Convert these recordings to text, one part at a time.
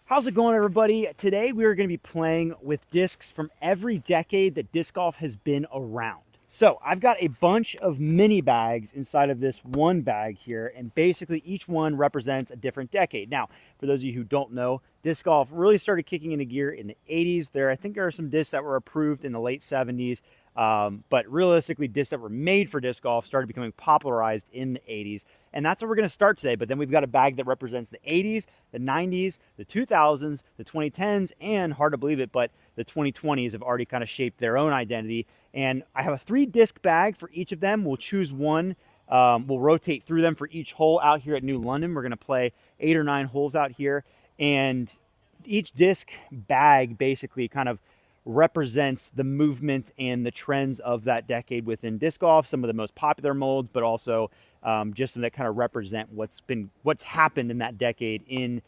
How's it going, everybody? Today we are going to be playing with discs from every decade that disc golf has been around. So I've got a bunch of mini bags inside of this one bag here, and basically each one represents a different decade. Now, for those of you who don't know, disc golf really started kicking into gear in the 80s. I think there are some discs that were approved in the late 70s, but realistically, discs that were made for disc golf started becoming popularized in the 80s. And that's where we're going to start today. But then we've got a bag that represents the 80s, the 90s, the 2000s, the 2010s, and hard to believe it, but the 2020s have already kind of shaped their own identity. And I have a 3-disc bag for each of them. We'll choose one. We'll rotate through them for each hole out here at New London. We're going to play 8 or 9 holes out here. And each disc bag basically kind of represents the movement and the trends of that decade within disc golf, some of the most popular molds, but also just that kind of represent what's happened in that decade in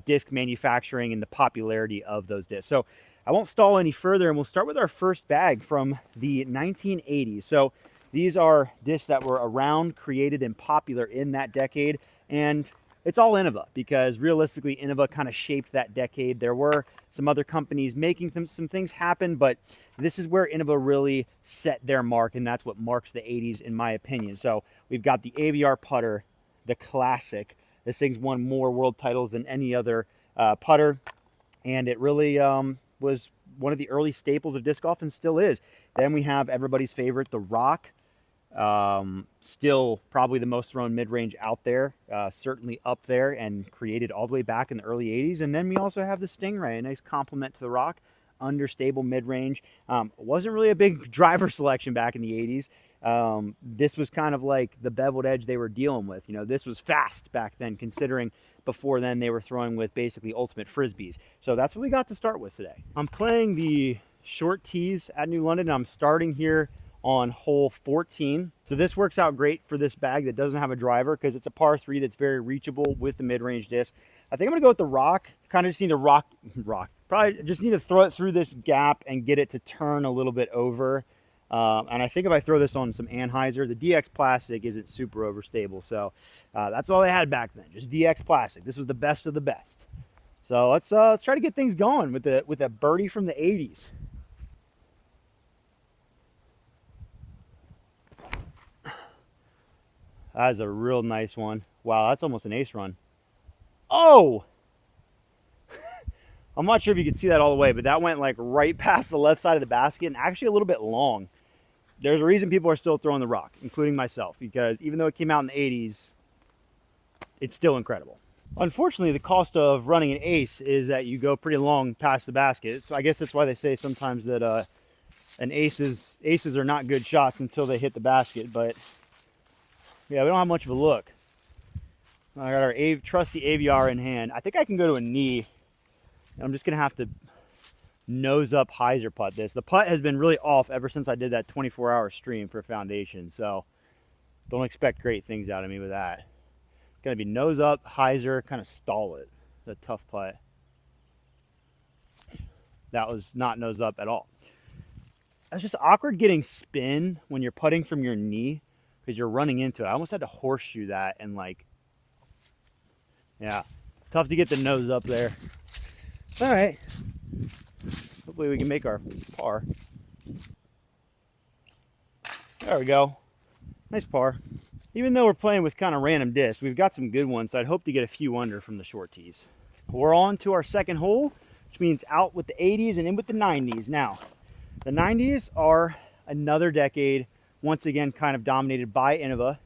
disc manufacturing and the popularity of those discs. So I won't stall any further, and we'll start with our first bag from the 1980s. So these are discs that were around, created, and popular in that decade, and it's all Innova, because realistically Innova kind of shaped that decade. There were some other companies making some things happen, but this is where Innova really set their mark, and that's what marks the 80s in my opinion. So we've got the AVR putter, the classic. This thing's won more world titles than any other putter, and it really was one of the early staples of disc golf and still is. Then we have everybody's favorite, the Rock. Still probably the most thrown mid-range out there, certainly up there, and created all the way back in the early 80s. And then we also have the Stingray, a nice complement to the Rock, understable mid-range. Wasn't really a big driver selection back in the 80s. This was kind of like the beveled edge they were dealing with. You know, this was fast back then, considering before then they were throwing with basically ultimate frisbees. So that's what we got to start with today. I'm playing the short tees at New London. I'm starting here on hole 14. So this works out great for this bag that doesn't have a driver, because it's a par 3 that's very reachable with the mid-range disc. I think I'm gonna go with the Rock. Kind of just need to probably just need to throw it through this gap and get it to turn a little bit over. And I think if I throw this on some Anheuser, the DX plastic isn't super overstable. So that's all they had back then, just DX plastic. This was the best of the best. So let's try to get things going with a birdie from the 80s. That is a real nice one. Wow, that's almost an ace run. Oh! I'm not sure if you could see that all the way, but that went like right past the left side of the basket and actually a little bit long. There's a reason people are still throwing the Rock, including myself, because even though it came out in the 80s, it's still incredible. Unfortunately, the cost of running an ace is that you go pretty long past the basket. So I guess that's why they say sometimes that aces are not good shots until they hit the basket, but yeah, we don't have much of a look. I got our trusty AVR in hand. I think I can go to a knee. I'm just going to have to nose up hyzer putt this. The putt has been really off ever since I did that 24-hour stream for Foundation, so don't expect great things out of me with that. It's going to be nose up, hyzer, kind of stall it. It's a tough putt. That was not nose up at all. It's just awkward getting spin when you're putting from your knee, because you're running into it. I almost had to horseshoe that, and yeah, tough to get the nose up there. All right, hopefully we can make our par. There we go, nice par. Even though we're playing with kind of random discs, we've got some good ones, so I'd hope to get a few under from the short tees. We're on to our second hole, which means out with the 80s and in with the 90s. Now, the 90s are another decade, once again kind of dominated by Innova.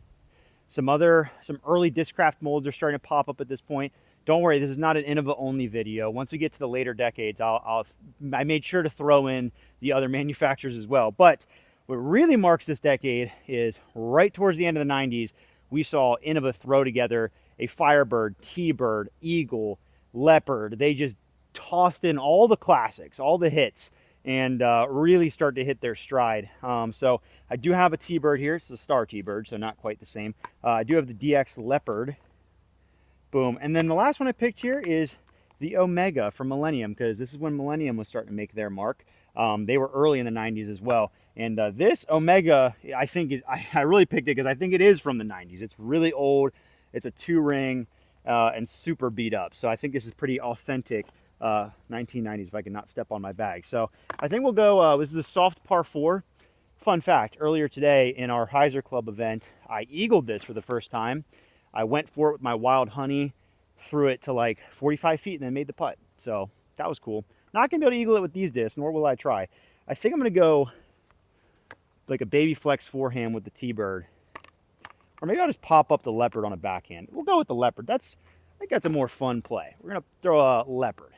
Some early Discraft molds are starting to pop up at this point. Don't worry, this is not an Innova only video. Once we get to the later decades, I made sure to throw in the other manufacturers as well. But what really marks this decade is right towards the end of the 90s, we saw Innova throw together a Firebird, T-Bird, Eagle, Leopard. They just tossed in all the classics, all the hits, and really start to hit their stride. So I do have a T-Bird here. It's a Star T-Bird, so not quite the same. I do have the DX Leopard. Boom. And then the last one I picked here is the Omega from Millennium, because this is when Millennium was starting to make their mark. They were early in the 90s as well. And this Omega, I think, I really picked it because I think it is from the 90s. It's really old. It's a 2-ring and super beat up. So I think this is pretty authentic 1990s if I can not step on my bag. So I think we'll go, this is a soft par 4. Fun fact, earlier today in our Heiser Club event, I eagled this for the first time. I went for it with my Wild Honey, threw it to like 45 feet and then made the putt. So that was cool. Not going to be able to eagle it with these discs, nor will I try. I think I'm going to go like a baby flex forehand with the T-Bird. Or maybe I'll just pop up the Leopard on a backhand. We'll go with the Leopard. I think that's a more fun play. We're going to throw a Leopard.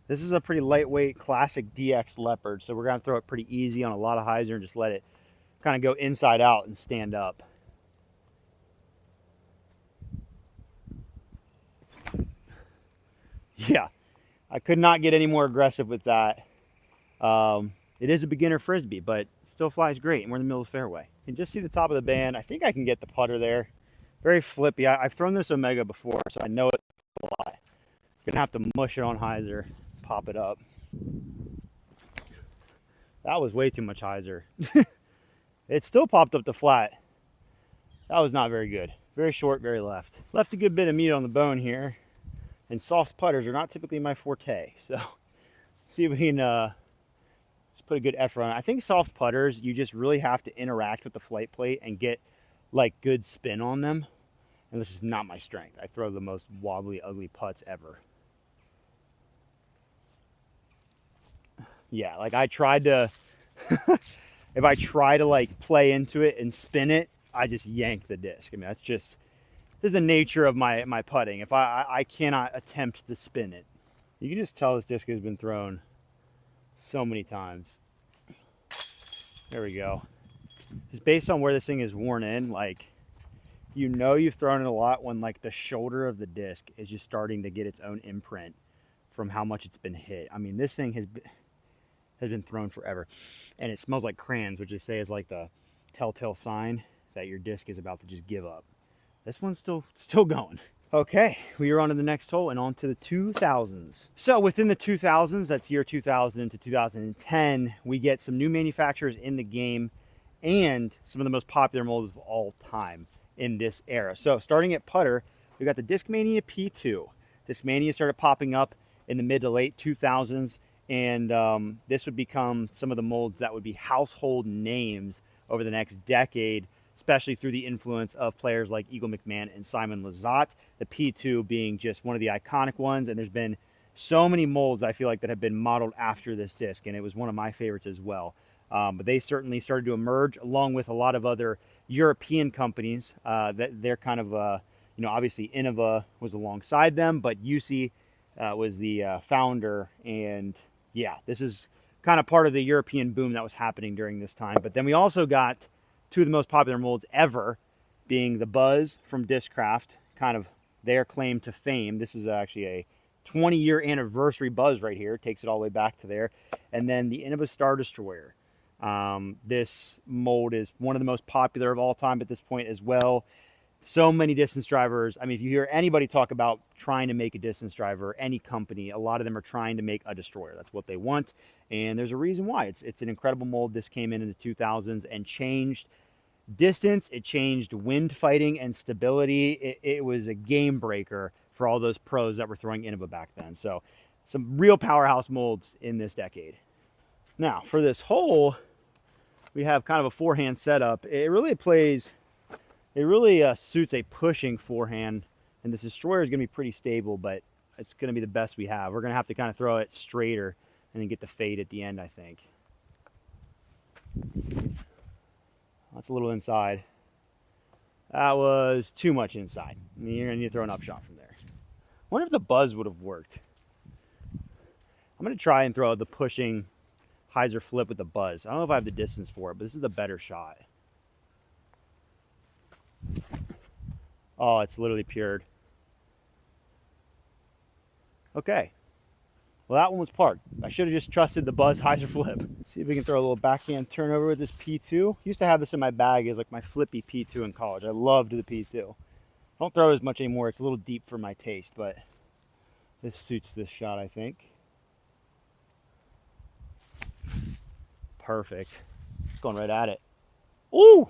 This is a pretty lightweight classic DX Leopard, so we're going to throw it pretty easy on a lot of hyzer and just let it kind of go inside out and stand up. Yeah, I could not get any more aggressive with that. It is a beginner Frisbee, but still flies great, and we're in the middle of the fairway. You can just see the top of the band. I think I can get the putter there. Very flippy. I've thrown this Omega before, so I know it a lot. Gonna have to mush it on hyzer, pop it up. That was way too much hyzer. It still popped up to flat. That was not very good. Very short, very left. Left a good bit of meat on the bone here. And soft putters are not typically my forte. So see if we can just put a good effort on it. I think soft putters, you just really have to interact with the flight plate and get like good spin on them. And this is not my strength. I throw the most wobbly, ugly putts ever. Yeah, like I tried to, if I try to like play into it and spin it, I just yank the disc. I mean, that's just, this is the nature of my putting. If I cannot attempt to spin it. You can just tell this disc has been thrown so many times. There we go. Just based on where this thing is worn in, like, you know you've thrown it a lot when like the shoulder of the disc is just starting to get its own imprint from how much it's been hit. I mean, this thing has been thrown forever. And it smells like crayons, which they say is like the telltale sign that your disc is about to just give up. This one's still going. Okay, we are on to the next hole and on to the 2000s. So within the 2000s, that's year 2000 to 2010, we get some new manufacturers in the game and some of the most popular molds of all time in this era. So starting at putter, we got the Discmania P2. Discmania started popping up in the mid to late 2000s, and this would become some of the molds that would be household names over the next decade, especially through the influence of players like Eagle McMahon and Simon Lizotte, the P2 being just one of the iconic ones. And there's been so many molds, I feel like, that have been modeled after this disc, and it was one of my favorites as well. But they certainly started to emerge along with a lot of other European companies that they're kind of, you know, obviously Innova was alongside them, but UC was the founder. And yeah, this is kind of part of the European boom that was happening during this time. But then we also got two of the most popular molds ever, being the Buzz from Discraft, kind of their claim to fame. This is actually a 20-year anniversary Buzz right here. It takes it all the way back to there. And then the Innova Star Destroyer. This mold is one of the most popular of all time at this point as well. So many distance drivers. I mean, if you hear anybody talk about trying to make a distance driver, any company, a lot of them are trying to make a destroyer. That's what they want. And there's a reason why. It's an incredible mold. This came in the 2000s and changed distance. It changed wind fighting and stability. It was a game breaker for all those pros that were throwing Innova back then. So some real powerhouse molds in this decade. Now for this hole, we have kind of a forehand setup. It really suits a pushing forehand, and this destroyer is going to be pretty stable, but it's going to be the best we have. We're going to have to kind of throw it straighter and then get the fade at the end, I think. That's a little inside. That was too much inside. I mean, you're going to need to throw an upshot from there. I wonder if the Buzz would have worked. I'm going to try and throw the pushing hyzer flip with the Buzz. I don't know if I have the distance for it, but this is the better shot. Oh, it's literally pured. Okay. Well, that one was parked. I should have just trusted the Buzz hyzer flip. Let's see if we can throw a little backhand turnover with this P2. Used to have this in my bag as like my flippy P2 in college. I loved the P2. Don't throw it as much anymore. It's a little deep for my taste, but this suits this shot, I think. Perfect. It's going right at it. Ooh!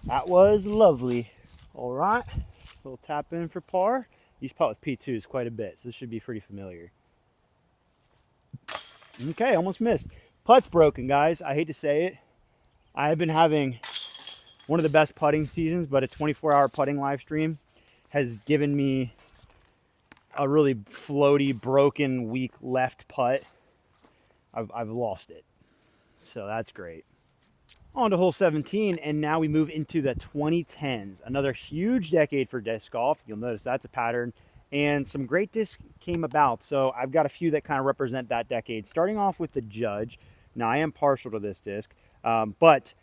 That was lovely. All right. A little tap in for par. Use putt with P2s quite a bit, so this should be pretty familiar. Okay, almost missed. Putt's broken, guys. I hate to say it. I have been having one of the best putting seasons, but a 24-hour putting live stream has given me a really floaty, broken, weak left putt. I've lost it. So that's great. On to hole 17, and now we move into the 2010s. Another huge decade for disc golf. You'll notice that's a pattern. And some great discs came about. So I've got a few that kind of represent that decade. Starting off with the Judge. Now, I am partial to this disc, but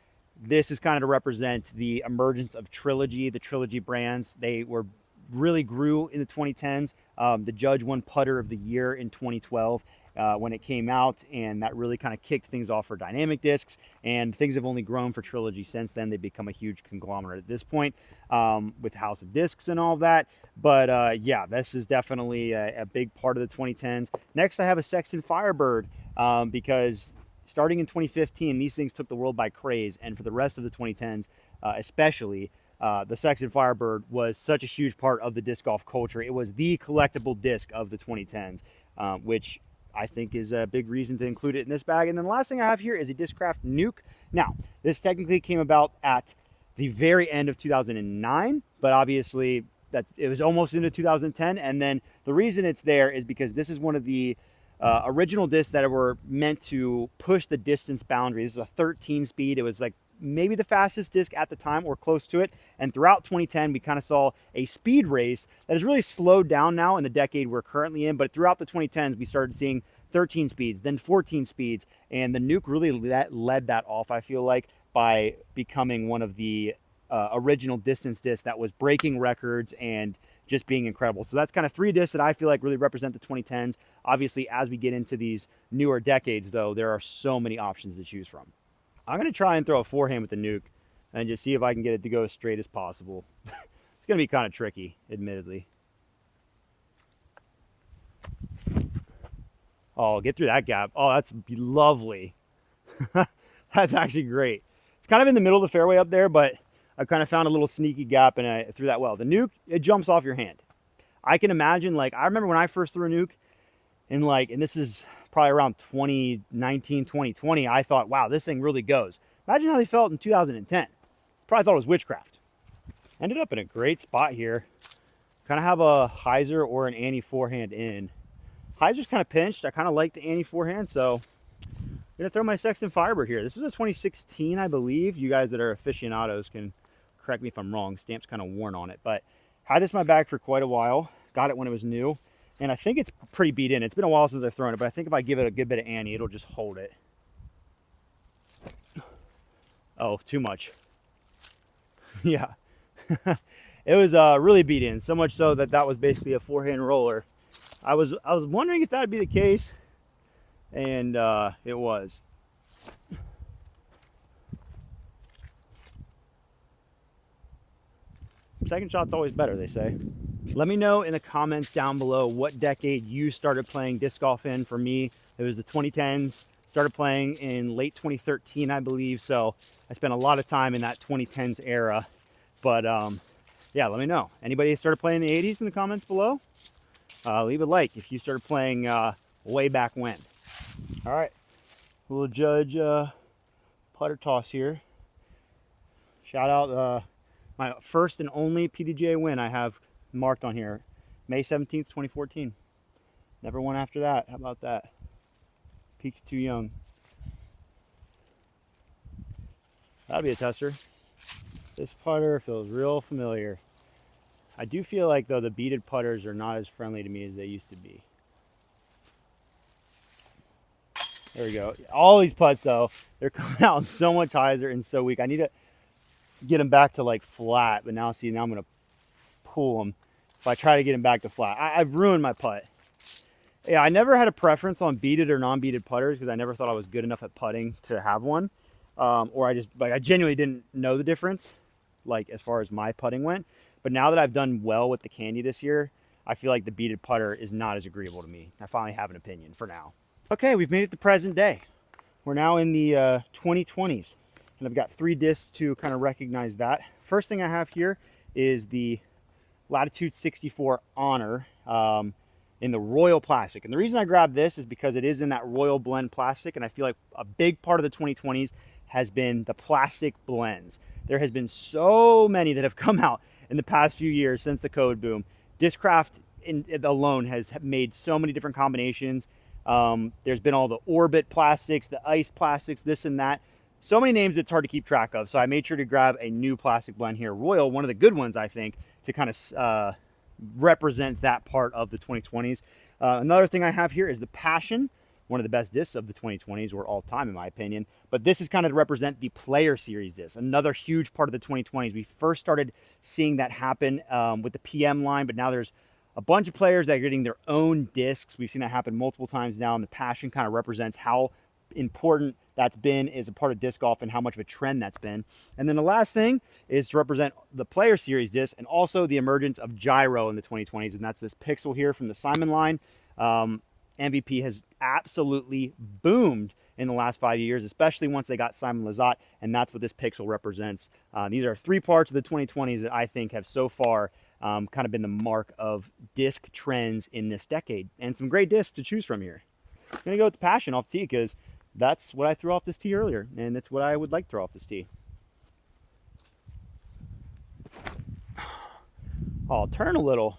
this is kind of to represent the emergence of Trilogy, the Trilogy brands. They were really grew in the 2010s. The Judge won Putter of the Year in 2012 when it came out, and that really kind of kicked things off for dynamic discs, and things have only grown for Trilogy since then. They've become a huge conglomerate at this point with House of Discs and all of that. But yeah, this is definitely a big part of the 2010s. Next, I have a Sexton Firebird because starting in 2015, these things took the world by craze, and for the rest of the 2010s especially, the Sexton Firebird was such a huge part of the disc golf culture. It was the collectible disc of the 2010s, which I think is a big reason to include it in this bag. And then the last thing I have here is a Discraft Nuke. Now, this technically came about at the very end of 2009, but obviously that it was almost into 2010. And then the reason it's there is because this is one of the original discs that were meant to push the distance boundary. This is a 13 speed. It was like maybe the fastest disc at the time or close to it. And throughout 2010, we kind of saw a speed race that has really slowed down now in the decade we're currently in. But throughout the 2010s, we started seeing 13 speeds, then 14 speeds. And the Nuke really led that off, I feel like, by becoming one of the original distance discs that was breaking records and just being incredible. So that's kind of three discs that I feel like really represent the 2010s. Obviously, as we get into these newer decades, though, there are so many options to choose from. I'm going to try and throw a forehand with the Nuke and just see if I can get it to go as straight as possible. It's going to be kind of tricky, admittedly. Oh, get through that gap. Oh, that's lovely. That's actually great. It's kind of in the middle of the fairway up there, but I kind of found a little sneaky gap and I threw that well. The Nuke, it jumps off your hand. I can imagine, like, I remember when I first threw a Nuke and this is probably around 2019, 2020, I thought, wow, this thing really goes. Imagine how they felt in 2010. Probably thought it was witchcraft. Ended up in a great spot here. Kind of have a hyzer or an Annie forehand in. Hyzer's kind of pinched. I kind of like the Annie forehand, so I'm going to throw my Sexton Firebird here. This is a 2016, I believe. You guys that are aficionados can correct me if I'm wrong. Stamp's kind of worn on it, but had this in my bag for quite a while. Got it when it was new. And I think it's pretty beat in. It's been a while since I've thrown it, but I think if I give it a good bit of Annie, it'll just hold it. Oh, too much. Yeah. It was really beat in, so much so that was basically a forehand roller. I was wondering if that would be the case, and it was. Second shot's always better, they say. Let me know in the comments down below what decade you started playing disc golf in. For me, it was the 2010s. Started playing in late 2013, I believe. So I spent a lot of time in that 2010s era. But yeah, let me know. Anybody started playing in the 80s in the comments below? Leave a like if you started playing way back when. All right, little Judge putter toss here. Shout out my first and only PDGA win I have marked on here, May 17th, 2014. Never won after that. How about that? Peaked too young. That'll be a tester. This putter feels real familiar. I do feel like, though, the beaded putters are not as friendly to me as they used to be. There we go. All these putts, though, they're coming out so much hyzer and so weak. I need to get them back to like flat, but now see, now I'm going to pull them if I try to get them back to flat. I've ruined my putt. Yeah, I never had a preference on beaded or non-beaded putters because I never thought I was good enough at putting to have one. Or I genuinely didn't know the difference, like as far as my putting went. But now that I've done well with the Candy this year, I feel like the beaded putter is not as agreeable to me. I finally have an opinion for now. Okay, we've made it to present day. We're now in the 2020s, and I've got three discs to kind of recognize that. First thing I have here is the Latitude 64 Honor. in the Royal Plastic. And the reason I grabbed this is because it is in that Royal Blend plastic, and I feel like a big part of the 2020s has been the plastic blends. There has been so many that have come out in the past few years since the code boom. Discraft alone has made so many different combinations. There's been all the Orbit plastics, the ice plastics, this and that. So many names it's hard to keep track of. So I made sure to grab a new plastic blend here. Royal, one of the good ones, I think, to kind of represent that part of the 2020s. Another thing I have here is the Passion, one of the best discs of the 2020s, or all time in my opinion. But this is kind of to represent the Player Series disc, another huge part of the 2020s. We first started seeing that happen with the PM line, but now there's a bunch of players that are getting their own discs. We've seen that happen multiple times now, and the Passion kind of represents how important that's been as a part of disc golf and how much of a trend that's been. And then the last thing is to represent the Player Series disc and also the emergence of gyro in the 2020s, and that's this Pixel here from the Simon line. MVP has absolutely boomed in the last 5 years, especially once they got Simon Lizotte, and that's what this Pixel represents. These are 3 parts of the 2020s that I think have so far kind of been the mark of disc trends in this decade, and some great discs to choose from here. I'm gonna go with the Passion off the tee because that's what I threw off this tee earlier, and it's what I would like to throw off this tee. Oh, turn a little.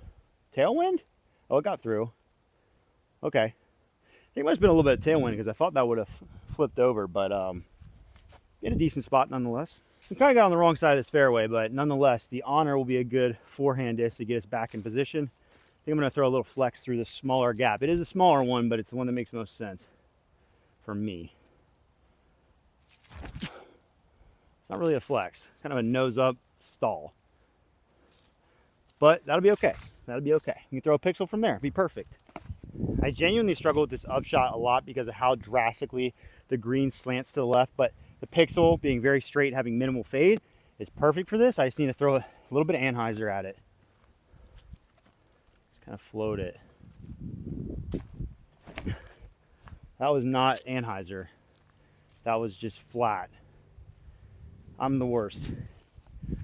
Tailwind? Oh, it got through. Okay. I think it must have been a little bit of tailwind because I thought that would have flipped over, but in a decent spot nonetheless. We kind of got on the wrong side of this fairway, but nonetheless, the Honor will be a good forehand disc to get us back in position. I think I'm going to throw a little flex through this smaller gap. It is a smaller one, but it's the one that makes the most sense for me. It's not really a flex, kind of a nose up stall. But that'll be okay. That'll be okay. You can throw a Pixel from there. It'll be perfect. I genuinely struggle with this upshot a lot because of how drastically the green slants to the left, but the Pixel being very straight, having minimal fade, is perfect for this. I just need to throw a little bit of Anheuser at it. Just kind of float it. That was not Anheuser. That was just flat. I'm the worst.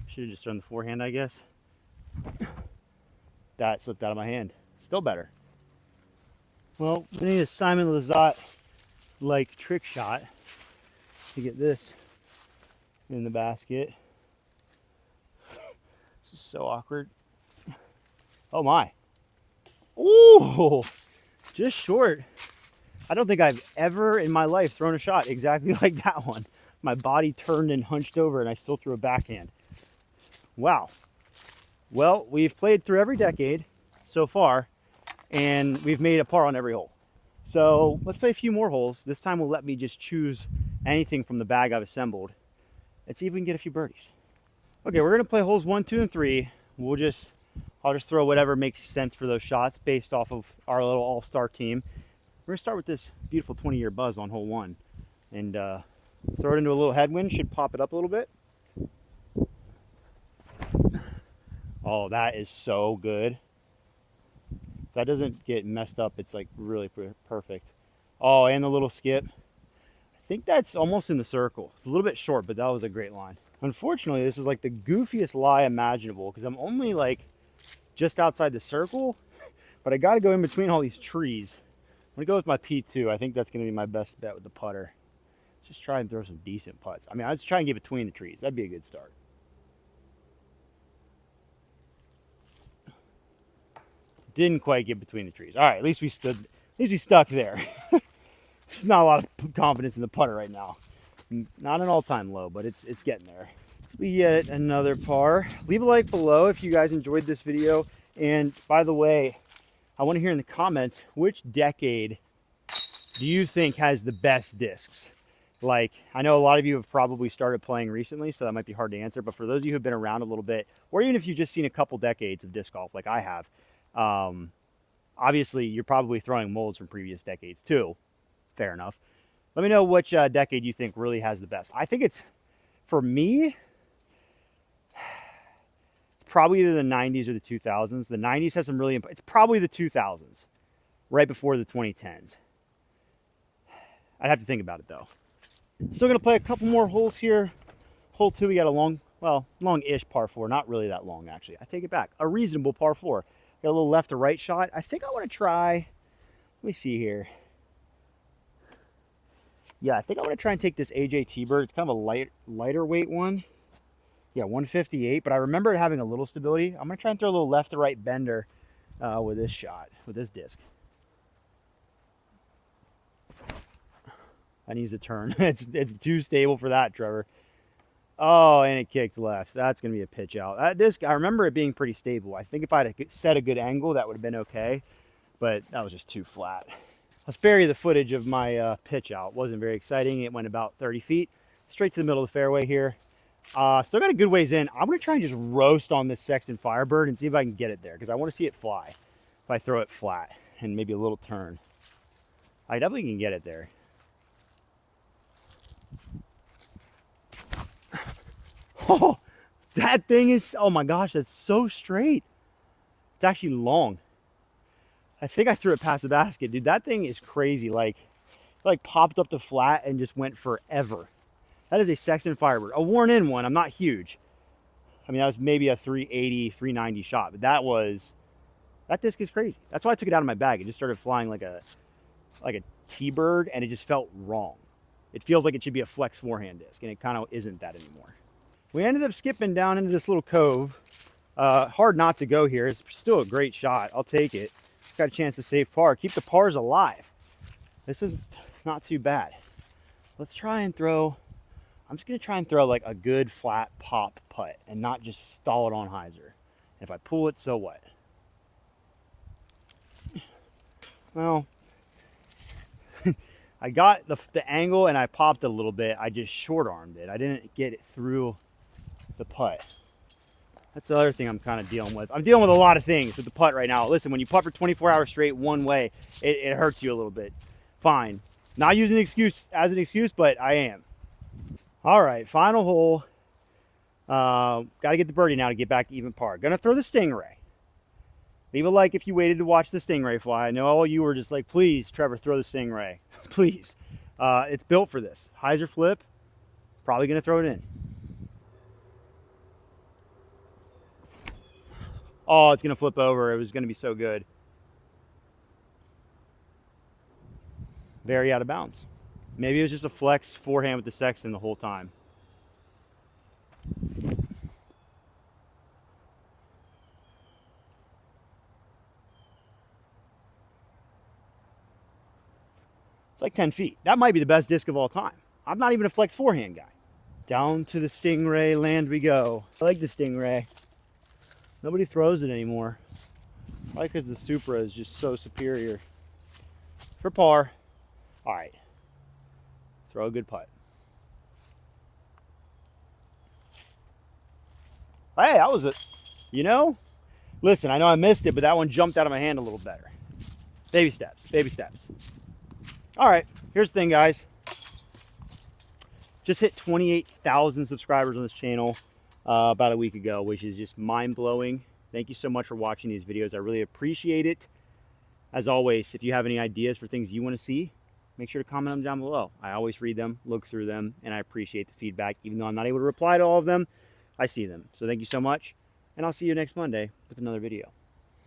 Should have just thrown the forehand, I guess. That slipped out of my hand. Still better. Well, we need a Simon Lizotte-like trick shot to get this in the basket. This is so awkward. Oh my. Ooh, just short. I don't think I've ever in my life thrown a shot exactly like that one. My body turned and hunched over and I still threw a backhand. Wow. Well, we've played through every decade so far, and we've made a par on every hole. So let's play a few more holes. This time will let me just choose anything from the bag I've assembled. Let's see if we can get a few birdies. Okay, we're gonna play holes 1, 2, and 3. I'll just throw whatever makes sense for those shots based off of our little all-star team. We're gonna start with this beautiful 20-year buzz on hole 1. And throw it into a little headwind, should pop it up a little bit. Oh, that is so good. If that doesn't get messed up, it's like really perfect. Oh, and the little skip. I think that's almost in the circle. It's a little bit short, but that was a great line. Unfortunately, this is like the goofiest lie imaginable because I'm only like just outside the circle, but I got to go in between all these trees. I'm going to go with my P2. I think that's going to be my best bet with the putter. Just try and throw some decent putts. I mean, I was trying to get between the trees. That'd be a good start. Didn't quite get between the trees. All right, at least we stuck there. There's not a lot of confidence in the putter right now. Not an all-time low, but it's getting there. So we get another par. Leave a like below if you guys enjoyed this video. And by the way, I want to hear in the comments, which decade do you think has the best discs? Like, I know a lot of you have probably started playing recently, so that might be hard to answer. But for those of you who've been around a little bit, or even if you've just seen a couple decades of disc golf like I have, obviously you're probably throwing molds from previous decades too. Fair enough. Let me know which decade you think really has the best. I think it's, for me, it's probably either the 90s or the 2000s. The 90s has some really, it's probably the 2000s, right before the 2010s. I'd have to think about it though. Still gonna play a couple more holes here. Hole 2, we got a long-ish par 4. Not really that long, actually. I take it back. A reasonable par 4. Got a little left to right shot. I think I want to try, let me see here. Yeah, I think I want to try and take this AJ T-Bird. It's kind of a lighter weight one. Yeah, 158, but I remember it having a little stability. I'm going to try and throw a little left to right bender with this shot, with this disc. That needs to turn. It's too stable for that, Trevor. Oh, and it kicked left. That's going to be a pitch out. That disc, I remember it being pretty stable. I think if I had set a good angle, that would have been okay, but that was just too flat. I'll spare you the footage of my pitch out. It wasn't very exciting. It went about 30 feet, straight to the middle of the fairway here. Still got a good ways in. I'm going to try and just roast on this Sexton Firebird and see if I can get it there, because I want to see it fly if I throw it flat and maybe a little turn. I definitely can get it there. Oh, that thing is, oh my gosh, that's so straight. It's actually long. I think I threw it past the basket. Dude, that thing is crazy. Like popped up to flat and just went forever. That is a Sexton Firebird. A worn in one. I'm not huge. I mean, that was maybe a 380, 390 shot, but that disc is crazy. That's why I took it out of my bag. It just started flying like a T-Bird, and it just felt wrong. It feels like it should be a flex forehand disc, and it kind of isn't that anymore. We ended up skipping down into this little cove. Hard not to go here. It's still a great shot. I'll take it. Got a chance to save par. Keep the pars alive. This is not too bad. Let's try and throw, I'm just going to try and throw like a good flat pop putt and not just stall it on hyzer. If I pull it, so what? Well, I got the angle and I popped it a little bit. I just short armed it. I didn't get it through the putt. That's the other thing I'm kind of dealing with. I'm dealing with a lot of things with the putt right now. Listen, when you putt for 24 hours straight one way, it hurts you a little bit. Fine. Not using an excuse as an excuse, but I am. All right, final hole. Got to get the birdie now to get back to even par. Gonna throw the Stingray. Leave a like if you waited to watch the Stingray fly. I know all you were just like, please, Trevor, throw the Stingray. Please. It's built for this. Hyzer flip. Probably gonna throw it in. Oh, it's going to flip over. It was going to be so good. Very out of bounds. Maybe it was just a flex forehand with the Sexton the whole time. It's like 10 feet. That might be the best disc of all time. I'm not even a flex forehand guy. Down to the Stingray land we go. I like the Stingray. Nobody throws it anymore. Probably because the Supra is just so superior. For par. All right. Throw a good putt. Hey, that was it. You know? Listen, I know I missed it, but that one jumped out of my hand a little better. Baby steps. Baby steps. All right. Here's the thing, guys. Just hit 28,000 subscribers on this channel. About a week ago, which is just mind-blowing. Thank you so much for watching these videos. I really appreciate it. As always, if you have any ideas for things you want to see, make sure to comment them down below. I always read them, look through them, and I appreciate the feedback. Even though I'm not able to reply to all of them, I see them. So thank you so much, and I'll see you next Monday with another video.